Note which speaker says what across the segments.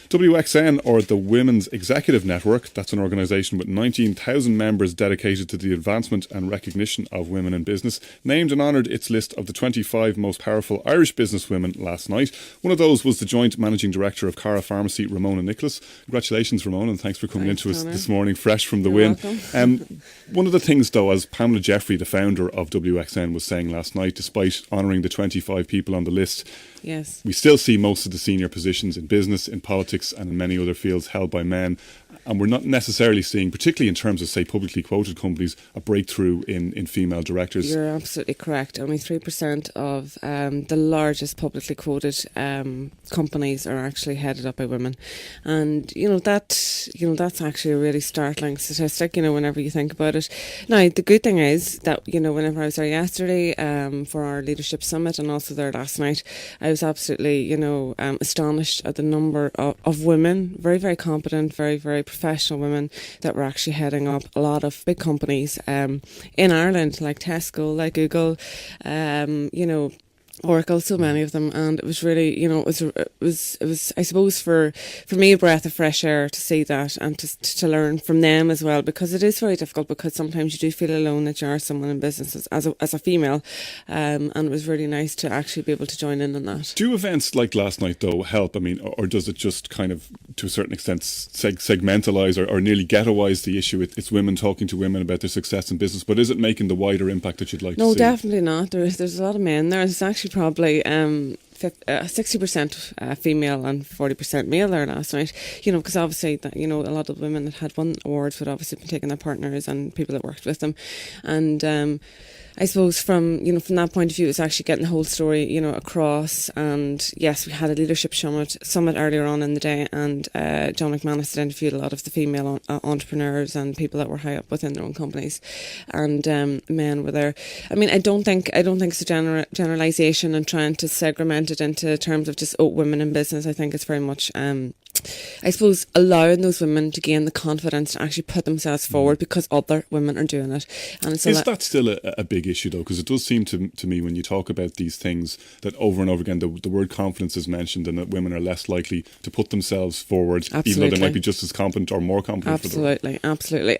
Speaker 1: WXN, or the Women's Executive Network, that's an organisation with 19,000 members dedicated to the advancement and recognition of women in business, named and honoured its list of the 25 most powerful Irish businesswomen last night. One of those was the joint managing director of Cara Pharmacy, Ramona Nicholas. Congratulations, Ramona, and thanks for coming into us this morning, fresh from the win. One of the things, though, as Pamela Jeffrey, the founder of WXN, was saying last night, despite honouring the 25 people on the list,
Speaker 2: yes,
Speaker 1: we still see most of the senior positions in business, in politics and in many other fields held by men. And we're not necessarily seeing, particularly in terms of, say, publicly quoted companies, a breakthrough in female directors.
Speaker 2: You're absolutely correct. Only 3% of the largest publicly quoted companies are actually headed up by women. And, that's actually a really startling statistic, whenever you think about it. Now, the good thing is that, whenever I was there yesterday for our leadership summit and also there last night, I was absolutely, astonished at the number of women, very, very competent, very, very professional women that were actually heading up a lot of big companies in Ireland, like Tesco, like Google, Oracle, so many of them, and it was really, it was I suppose for me a breath of fresh air to see that and to learn from them as well, because it is very difficult, because sometimes you do feel alone that you are someone in business as a female, and it was really nice to actually be able to join in on that.
Speaker 1: Do events like last night, though, help? I mean, or does it just kind of, to a certain extent, segmentalise or nearly ghettoise the issue? It's women talking to women about their success in business, but is it making the wider impact that you'd like to see?
Speaker 2: No, definitely not. There's a lot of men there. There's actually probably 60% female and 40% male there last night, because obviously that, a lot of women that had won awards would obviously been taking their partners and people that worked with them, and I suppose from that point of view, it's actually getting the whole story, across. And yes, we had a leadership summit earlier on in the day, and John McManus had interviewed a lot of the female entrepreneurs and people that were high up within their own companies, and men were there. I mean, I don't think it's a generalisation and trying to segment it into terms of just women in business. I think it's very much I suppose allowing those women to gain the confidence to actually put themselves forward because other women are doing it. And it's
Speaker 1: is that still a big issue, though? Because it does seem to me, when you talk about these things, that over and over again the word confidence is mentioned, and that women are less likely to put themselves forward,
Speaker 2: absolutely,
Speaker 1: even though they might be just as competent or more competent.
Speaker 2: Absolutely.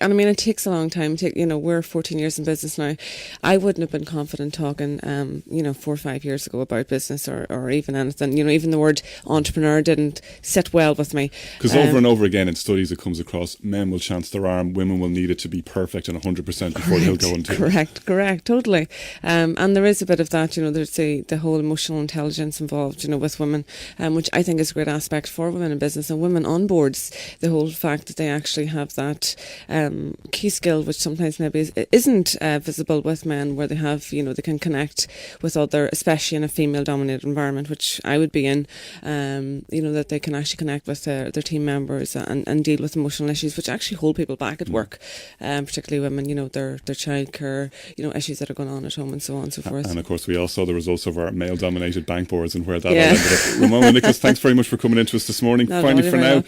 Speaker 2: And I mean, it takes a long time. We're 14 years in business now. I wouldn't have been confident talking 4 or 5 years ago about business or even anything. Even the word entrepreneur didn't sit well with me.
Speaker 1: Because over and over again in studies it comes across, men will chance their arm, women will need it to be perfect and 100% before they'll go into it.
Speaker 2: Correct, totally. And there is a bit of that, there's the whole emotional intelligence involved, with women, which I think is a great aspect for women in business and women on boards. The whole fact that they actually have that key skill, which sometimes maybe isn't visible with men, where they have, they can connect with other, especially in a female-dominated environment, which I would be in, that they can actually connect with their team members and deal with emotional issues, which actually hold people back at work, particularly women, their childcare, issues that are going on at home and so on and so forth.
Speaker 1: And of course we all saw the results of our male-dominated bank boards and where that all ended up. Ramona Nicholas, thanks very much for coming into us this morning. Finally, for now,